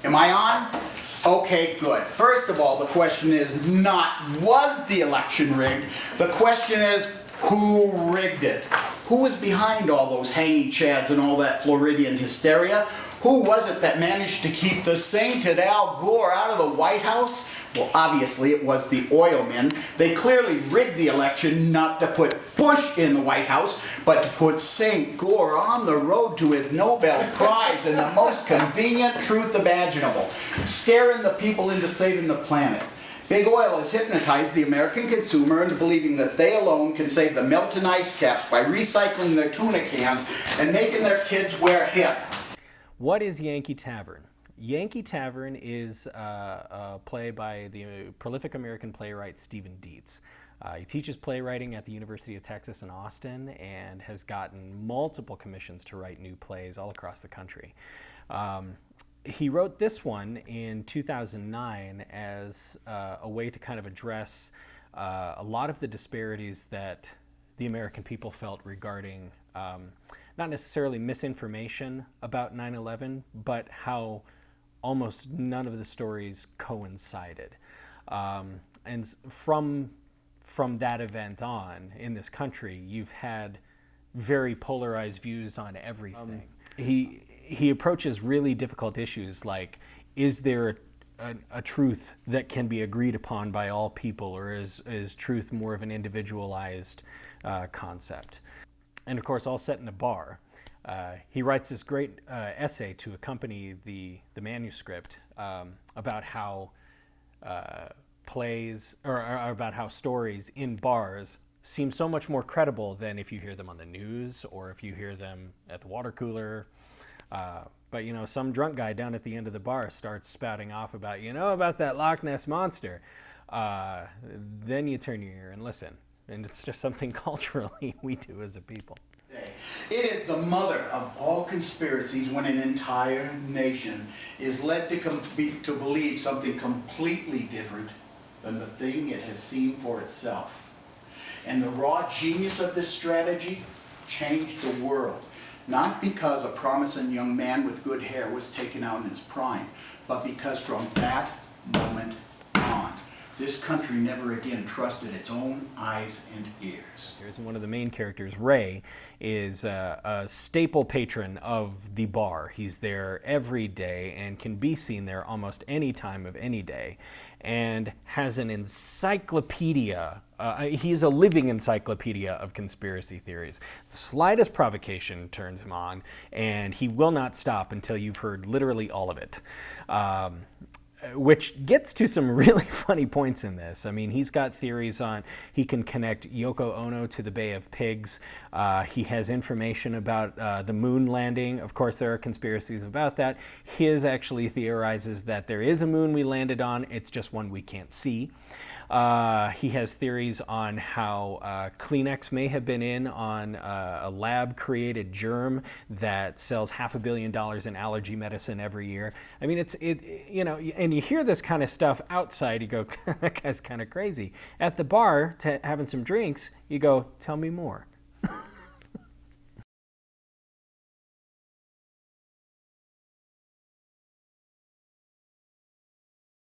Am I on? Okay, good. First of all, the question is not was the election rigged? The question is who rigged it? Who was behind all those hanging chads and all that Floridian hysteria? Who was it that managed to keep the sainted Al Gore out of the White House? Well, obviously it was the oil men. They clearly rigged the election not to put Bush in the White House, but to put St. Gore on the road to his Nobel Prize in the most convenient truth imaginable, staring the people into saving the planet. Big oil has hypnotized the American consumer into believing that they alone can save the melt and ice caps by recycling their tuna cans and making their kids wear hip. What is Yankee Tavern? Yankee Tavern is a play by the prolific American playwright Steven Dietz. He teaches playwriting at the University of Texas in Austin and has gotten multiple commissions to write new plays all across the country. He wrote this one in 2009 as a way to kind of address a lot of the disparities that the American people felt regarding not necessarily misinformation about 9/11, but how almost none of the stories coincided. And from that event on, in this country, you've had very polarized views on everything. He approaches really difficult issues like, is there a truth that can be agreed upon by all people, or is truth more of an individualized concept? And of course, all set in a bar. He writes this great essay to accompany the manuscript about how plays, or about how stories in bars seem so much more credible than if you hear them on the news or if you hear them at the water cooler. But you know, some drunk guy down at the end of the bar starts spouting off about, about that Loch Ness monster. Then you turn your ear and listen. And it's just something culturally we do as a people. It is the mother of all conspiracies when an entire nation is led to believe something completely different than the thing it has seen for itself. And the raw genius of this strategy changed the world. Not because a promising young man with good hair was taken out in his prime, but because from that moment on, this country never again trusted its own eyes and ears. Here's one of the main characters, Ray, is a staple patron of the bar. He's there every day and can be seen there almost any time of any day, and has an encyclopedia. He's a living encyclopedia of conspiracy theories. The slightest provocation turns him on, and he will not stop until you've heard literally all of it. Which gets to some really funny points in this. I mean, he's got theories on, he can connect Yoko Ono to the Bay of Pigs. He has information about the moon landing. Of course, there are conspiracies about that. His actually theorizes that there is a moon we landed on, it's just one we can't see. He has theories on how Kleenex may have been in on a lab-created germ that sells $500 million in allergy medicine every year. I mean, and you hear this kind of stuff outside, you go, that guy's kind of crazy. At the bar, having some drinks, you go, tell me more.